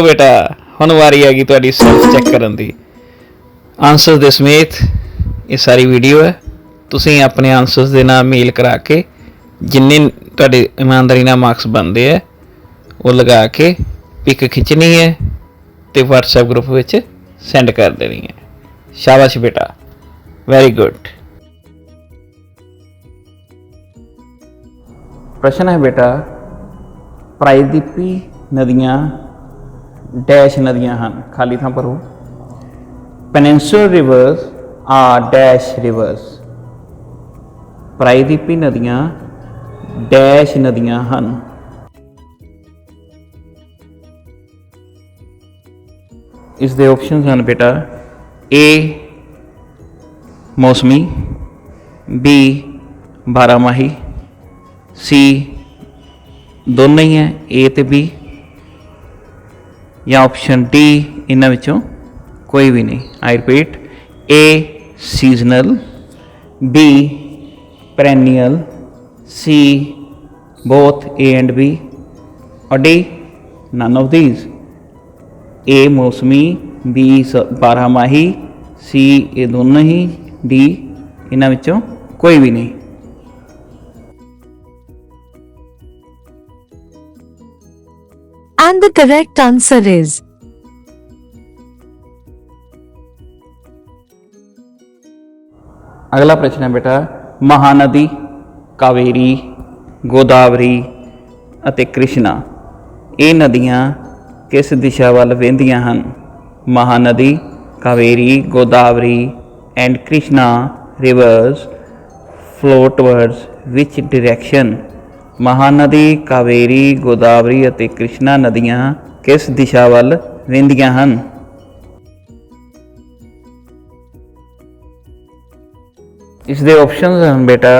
बेटा हुण वारी आ गई तुहाडी सेल्फ चैक करन दी। आंसर दे समेत ये सारी वीडियो है। तुसीं अपने आंसर्स दे नाल मेल करा के जिन्ने तुहाडे ईमानदारी नाल मार्क्स बनते हैं वो लगा के पिक खिंचनी है तो व्हाट्सएप ग्रुप विच सेंड कर देनी है। शाबाश बेटा, वेरी गुड। प्रश्न है बेटा, प्रायद्वीपी नदियाँ डैश नदियाँ हैं, खाली थां भरो। Peninsular rivers are dash rivers. प्रायद्वीपी नदियाँ डैश नदियाँ हैं। इस दे ऑप्शंस हैं बेटा, ए मौसमी, बी बारामाही, सी दोनों ही हैं ए तो बी, या ऑप्शन डी इन्हां विचों कोई भी नहीं। I repeat, A seasonal, B perennial, C both A and B, और D none of these. A मौसमी, बी बारहमाही, सी ये दोनों ही, डी इन्हां विचों कोई भी नहीं। And the correct answer is अगला प्रश्न है बेटा, महानदी कावेरी, गोदावरी ਅਤੇ कृष्णा ਇਹ ਨਦੀਆਂ किस दिशा ਵੱਲ ਵਹਿੰਦੀਆਂ ਹਨ? Mahanadi Kaveri, Godavari and Krishna rivers flow towards which direction? Mahanadi Kaveri, Godavari ਅਤੇ कृष्णा नदियाँ किस दिशा ਵੱਲ ਵਹਿੰਦੀਆਂ ਹਨ? इस दे ऑप्शंस हैं बेटा,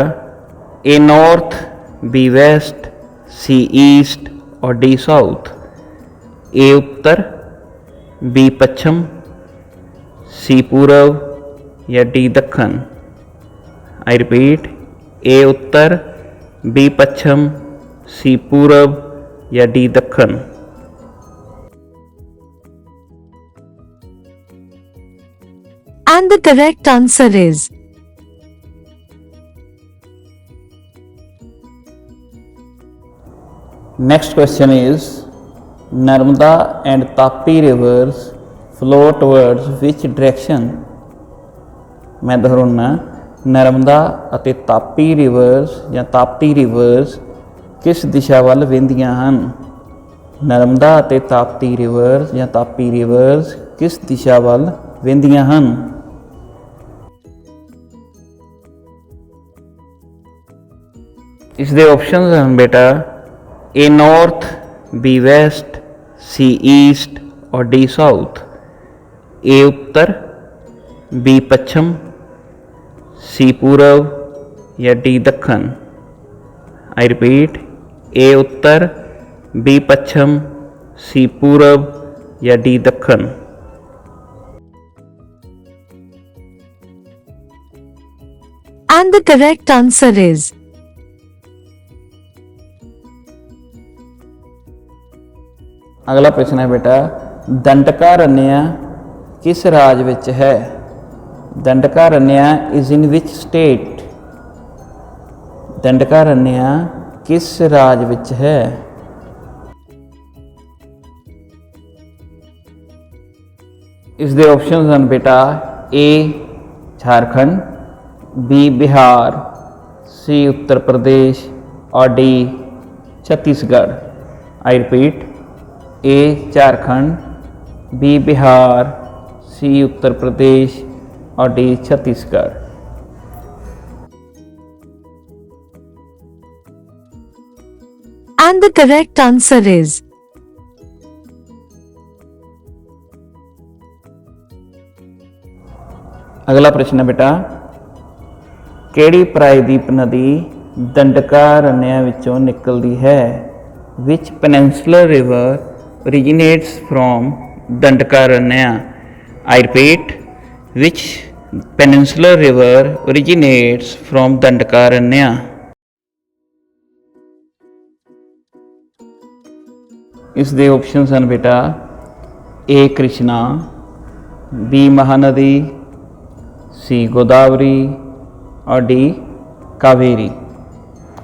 ए नॉर्थ, बी वेस्ट, सी ईस्ट और डी साउथ। ए उत्तर, बी पश्चिम, सी पूर्व या डी दक्षिण। आई रिपीट, ए उत्तर, बी पश्चिम, सी पूर्व या डी दक्षिण। and the correct answer is Next question is, Narmada and Tapi rivers flow towards which direction? मैं दोहराउना, नर्मदा ਅਤੇ ਤਾਪੀ ਰਿਵਰਸ ਜਾਂ ਤਾਪਤੀ ਰਿਵਰਸ ਕਿਸ ਦਿਸ਼ਾ ਵੱਲ ਵਹਿੰਦੀਆਂ ਹਨ? ਨਰਮਦਾ ਅਤੇ ਤਾਪਤੀ ਰਿਵਰਸ ਜਾਂ ਤਾਪੀ ਰਿਵਰਸ ਕਿਸ ਦਿਸ਼ਾ ਵੱਲ ਵਹਿੰਦੀਆਂ ਹਨ? ਇਸ ਦੇ ਆਪਸ਼ਨਸ ਹਨ ਬੇਟਾ, ए नॉर्थ, बी वेस्ट, सी ईस्ट और डी साउथ। ए उत्तर, बी पश्चिम, सी पूर्व या डी दक्षिण। आई रिपीट, ए उत्तर, बी पश्चिम, सी पूर्व या डी दक्षिण। and the correct answer is अगला प्रश्न है बेटा, दंडकारण्य किस राज विच है? Dandakaranya is in which state? Dandakaranya किस राज विच है? इस दे ऑप्शंस हैं बेटा, A Jharkhand, B Bihar, C Uttar Pradesh और D Chhattisgarh. I repeat, A Jharkhand, B Bihar, C Uttar Pradesh और D Chhattisgarh. and the correct answer is अगला प्रश्न है बेटा, ਕਿਹੜੀ ਪ੍ਰਾਇਦੀਪ ਨਦੀ ਦੰਡਕਾਰण्य ਵਿੱਚੋਂ ਨਿਕਲਦੀ ਹੈ? Which peninsular river originates from Dandakaranya? I repeat, which peninsular river originates from Dandakaranya? इस दे ऑप्शंस हैं बेटा, A Krishna, B Mahanadi, C Godavari और D Kaveri.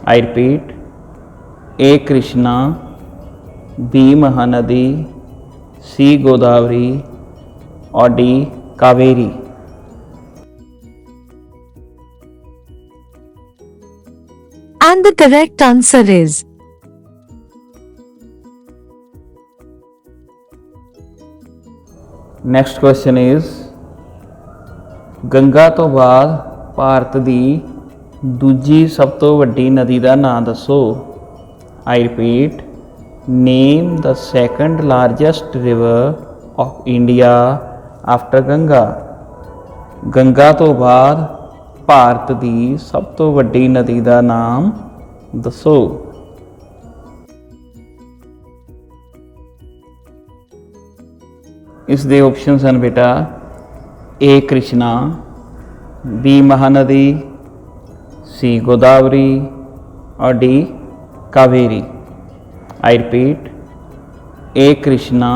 I repeat, A Krishna, B Mahanadi, C Godavari और D Kaveri. And the correct answer is next question is Ganga ਤੋਂ ਬਾਅਦ ਭਾਰਤ ਦੀ ਦੂਜੀ ਸਭ ਤੋਂ ਵੱਡੀ ਨਦੀ ਦਾ ਨਾਂ ਦੱਸੋ। I repeat, name the second largest river of India after Ganga. Ganga ਤੋਂ ਬਾਅਦ ਭਾਰਤ ਦੀ ਸਭ ਤੋਂ ਵੱਡੀ ਨਦੀ ਦਾ ਨਾਮ ਦੱਸੋ। ਇਸ ਦੇ ਆਪਸ਼ਨਸ ਹਨ ਬੇਟਾ, A Krishna, B Mahanadi, C Godavari और D Kaveri. I repeat, A Krishna,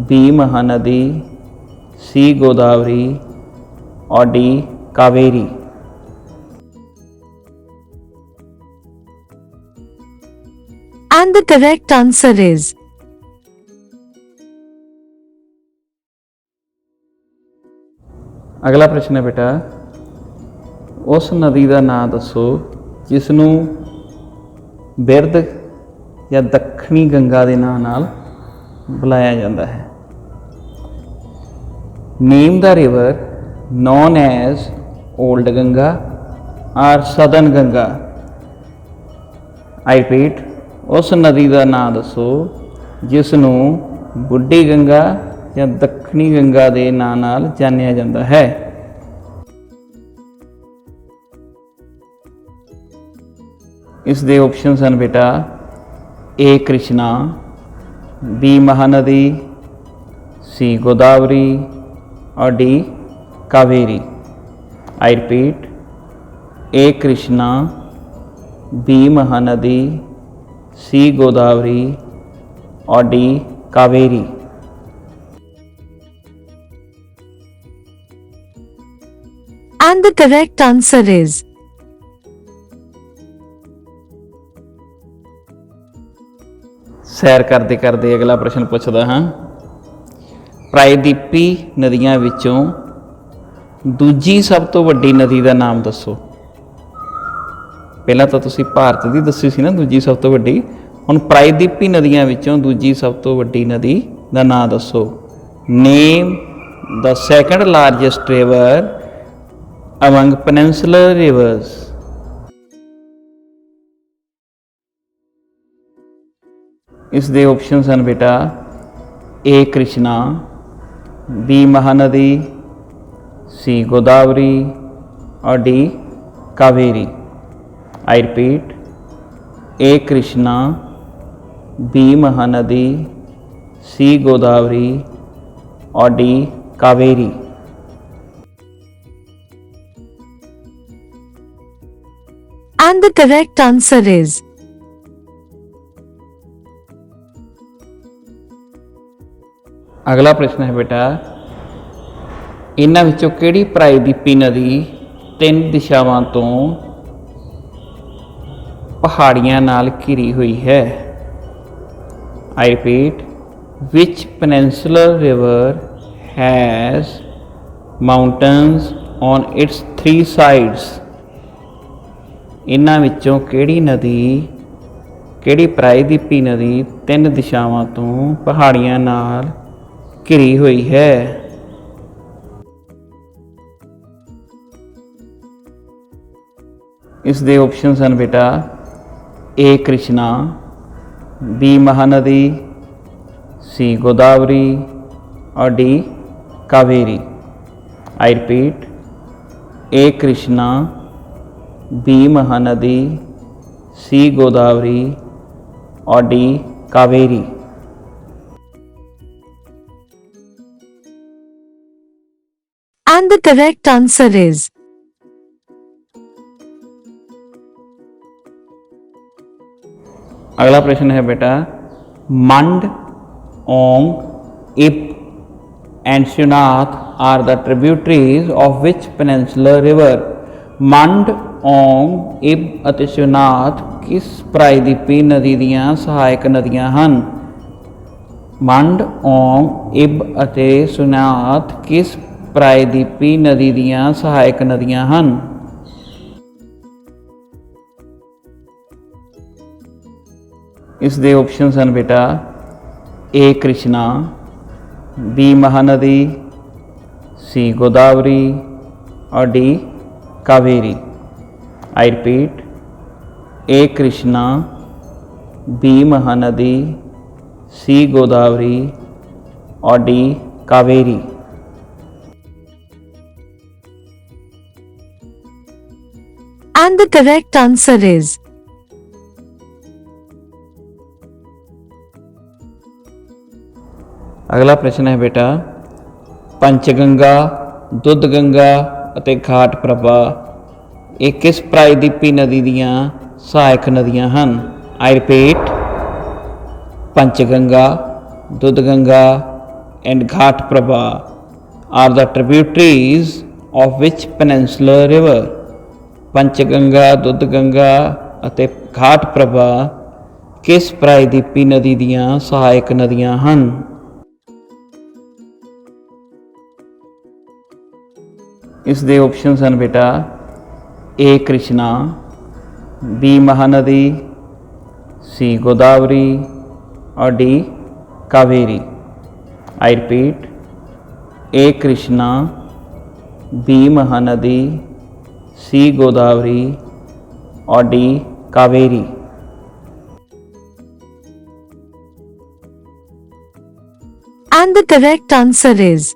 B Mahanadi, C Godavari और D Kaveri. And the correct answer is अगला प्रश्न है बेटा, उस नदी का नाम दसो जिसनों बिरध या दक्षिणी गंगा के नाम नाल बुलाया जाता है। Name the river known as old Ganga और सदर्न गंगा। आई रिपीट, उस नदी का नाम दसो जिसनों बुढ़ी गंगा या दक्षिणी गंगा के नाम नाल जानिया जाता है। इस दे ऑप्शनस हैं बेटा, A Krishna, B Mahanadi, C Godavari और D Kaveri. I repeat, A Krishna, B Mahanadi, C Godavari और D Kaveri. And the correct answer is सैर करते करते अगला प्रश्न पूछता हाँ, प्रायदीपी नदियां विचों दूजी सब तो वड्डी नदी का नाम दसो। पहला तो तुसी भारत की दसी सी ना दूजी सब तो वड्डी, हुण प्रायदीपी नदियां विचों दूजी सब तो वड्डी नदी का नाम दसो। Name the second largest river among peninsular rivers. इस दे ऑप्शनस हैं बेटा, A Krishna, B Mahanadi, C Godavari और D Kaveri. I repeat, A Krishna, B Mahanadi, C Godavari और D Kaveri. And the correct answer is अगला प्रश्न है बेटा, इन्हां विचों किहड़ी प्रायदीपी नदी 3 दिशावां तो पहाड़ियां नाल घिरी हुई है। I repeat, which peninsular river has mountains on it's 3 sides. इन्हां विचों किहड़ी नदी, किहड़ी प्रायदीपी नदी 3 दिशावां तो पहाड़ियां नाल घिरी हुई है। इस दे ऑप्शनस हैं बेटा, A Krishna, B Mahanadi, C Godavari और D Kaveri. I repeat, A Krishna, B Mahanadi, C Godavari और D Kaveri. And the correct answer is अगला प्रश्न है बेटा, मंड, ओंग, Ib and Srinath are the tributaries of which peninsular river? ਮੰਡ, ਔਂਗ, ਇਬ ਅਤੇ ਸ਼ਿਵਨਾਥ ਕਿਸ ਪ੍ਰਾਇਦੀਪੀ ਨਦੀ ਦੀਆਂ ਸਹਾਇਕ ਨਦੀਆਂ ਹਨ? ਮੰਡ, ਔਂਗ, ਇਬ ਅਤੇ ਸ਼ਿਵਨਾਥ ਕਿਸ ਪ੍ਰਾਇਦੀਪੀ ਨਦੀ ਦੀਆਂ ਸਹਾਇਕ ਨਦੀਆਂ ਹਨ? ਇਸ ਦੇ ਆਪਸ਼ਨਸ ਹਨ ਬੇਟਾ A Krishna, B Mahanadi, C Godavari और D Kaveri. I repeat, A Krishna, B Mahanadi, C Godavari और D Kaveri. And the correct answer is अगला प्रश्न है बेटा पंचगंगा, दुध गंगा ਅਤੇ ਘਾਟ ਪ੍ਰਭਾ ਇਹ ਕਿਸ ਪ੍ਰਾਇਦੀਪੀ ਨਦੀ ਦੀਆਂ ਸਹਾਇਕ ਨਦੀਆਂ ਹਨ? I repeat, Panchganga, Dudhganga and Ghataprabha are the tributaries of which peninsular river. Panchganga, Dudhganga ਅਤੇ ਘਾਟ ਪ੍ਰਭਾ ਕਿਸ ਪ੍ਰਾਇਦੀਪੀ ਨਦੀ ਦੀਆਂ ਸਹਾਇਕ ਨਦੀਆਂ ਹਨ? ਇਸ ਦੇ ਆਪਸ਼ਨਸ ਹਨ ਬੇਟਾ A Krishna, B Mahanadi, C Godavari और D Kaveri. I repeat, A Krishna, B Mahanadi, C Godavari और D Kaveri. And the correct answer is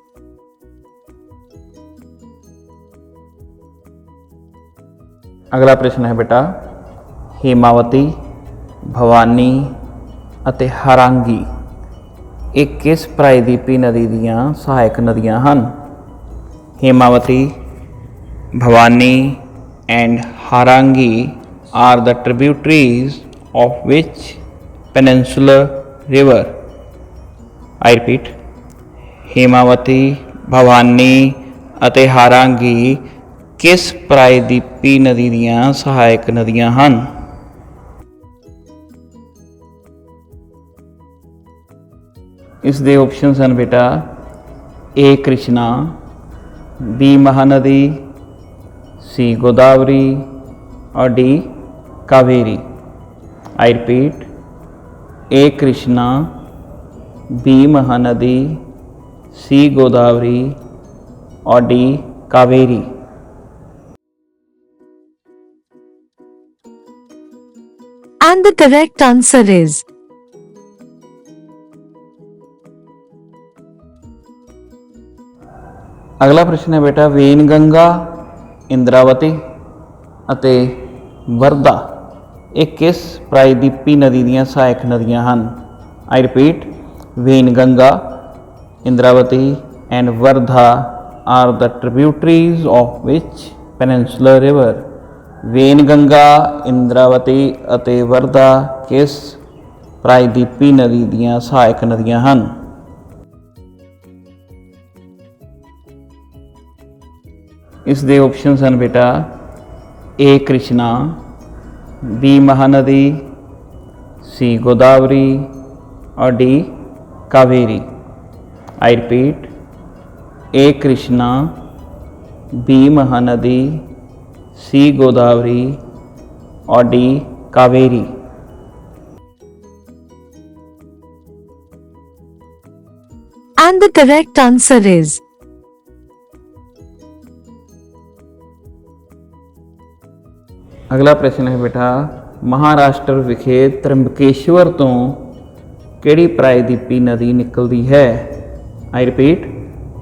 अगला प्रश्न है बेटा हेमावती, भवानी ਅਤੇ ਹਰਾਂਗੀ ਇਹ ਕਿਸ ਪ੍ਰਾਇਦੀਪੀ ਨਦੀ ਦੀਆਂ ਸਹਾਇਕ ਨਦੀਆਂ ਹਨ? Hemavati, Bhavani and harangi are the tributaries of which peninsular river? I repeat, Hemavati, Bhavani ਅਤੇ हारांगी ਕਿਸ ਪ੍ਰਾਇਦੀਪੀ ਨਦੀ ਦੀਆਂ ਸਹਾਇਕ ਨਦੀਆਂ ਹਨ? ਇਸ ਦੇ ਆਪਸ਼ਨਸ ਹਨ ਬੇਟਾ A Krishna, B Mahanadi, C Godavari और D Kaveri. I repeat, A Krishna, B Mahanadi, C Godavari और D Kaveri. And the correct answer is अगला प्रश्न है बेटा वेनगंगा, इंद्रावती ਅਤੇ ਵਰਦਾ ਇਹ ਕਿਸ ਪ੍ਰਾਇਦੀਪੀ ਨਦੀ ਦੀਆਂ ਸਹਾਇਕ ਨਦੀਆਂ ਹਨ? I repeat, Wainganga, Indravati and Vardha are the tributaries of which peninsular river? Wainganga, Indravati ਅਤੇ ਵਰਦਾ ਕਿਸ ਪ੍ਰਾਇਦੀਪੀ ਨਦੀ ਦੀਆਂ ਸਹਾਇਕ ਨਦੀਆਂ ਹਨ? ਇਸ ਦੇ ਆਪਸ਼ਨਸ ਹਨ ਬੇਟਾ A Krishna, B Mahanadi, C Godavari और D Kaveri. I repeat, A Krishna, B Mahanadi, C Godavari और D Kaveri. And the correct answer is ਅਗਲਾ ਪ੍ਰਸ਼ਨ ਹੈ ਬੇਟਾ ਮਹਾਰਾਸ਼ਟਰ ਵਿਖੇ ਤ੍ਰਿੰਬਕੇਸ਼ਵਰ ਤੋਂ ਕਿਹੜੀ ਪ੍ਰਾਇਦੀਪੀ ਨਦੀ ਨਿਕਲਦੀ ਹੈ? I repeat,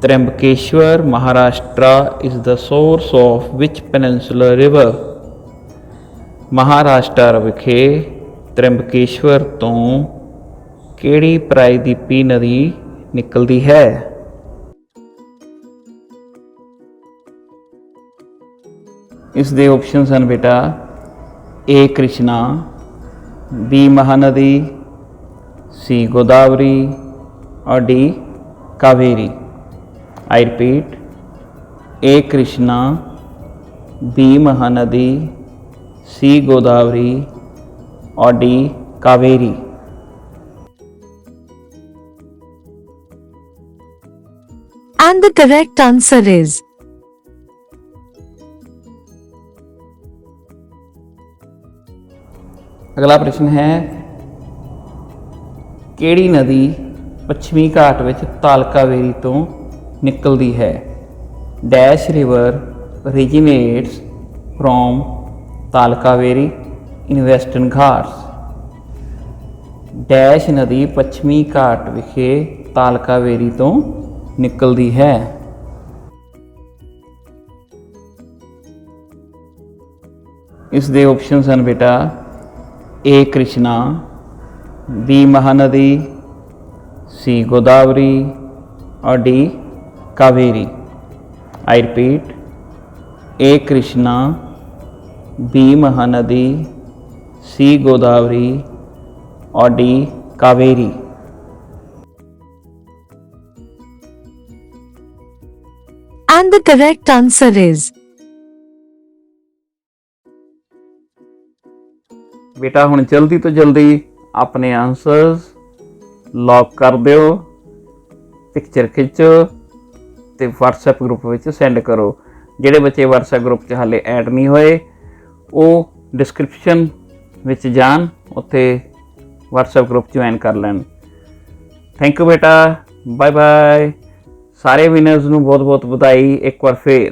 Trimbakeshwar Maharashtra is the source of which peninsular river? Maharashtra ਵਿਖੇ ਤ੍ਰਿੰਬਕੇਸ਼ਵਰ ਤੋਂ ਕਿਹੜੀ ਪ੍ਰਾਇਦੀਪੀ ਨਦੀ ਨਿਕਲਦੀ ਹੈ? ਇਸ ਦੇ ਆਪਸ਼ਨਸ ਹਨ ਬੇਟਾ A Krishna, B Mahanadi, C Godavari और D Kaveri. I repeat, A Krishna, B Mahanadi, C Godavari और D Kaveri. And the correct answer is अगला प्रश्न है, ਕਿਹੜੀ ਨਦੀ ਪੱਛਮੀ ਘਾਟ ਵਿੱਚ ਤਾਲ ਕਾਵੇਰੀ ਤੋਂ ਨਿਕਲਦੀ ਹੈ? ਡੈਸ਼ ਰਿਵਰ originates from ਤਾਲ Kaveri in western ghats। Dash ਨਦੀ ਪੱਛਮੀ ਘਾਟ ਵਿਖੇ ਤਾਲ ਕਾਵੇਰੀ ਤੋਂ ਨਿਕਲਦੀ ਹੈ। ਇਸ ਦੇ ਆਪਸ਼ਨਸ ਹਨ ਬੇਟਾ, A Krishna, B Mahanadi, C Godavari और D Kaveri. I repeat, A Krishna, B Mahanadi, C Godavari और D Kaveri. and the correct answer is बेटा हुण जल्दी तो जल्दी अपने आंसर्स लॉक कर दिओ, पिक्चर खिंचो ते WhatsApp ग्रुप में सेंड करो। ਜਿਹੜੇ ਬੱਚੇ WhatsApp ग्रुप च हाले ऐड नहीं होए ਉਹ डिस्क्रिप्शन ਵਿੱਚ ਜਾਣ, ਉੱਥੇ WhatsApp ग्रुप ज्वाइन कर लैन। थैंक यू बेटा, बाय बाय। सारे विनर्स ਨੂੰ बहुत बहुत ਵਧਾਈ एक बार फिर।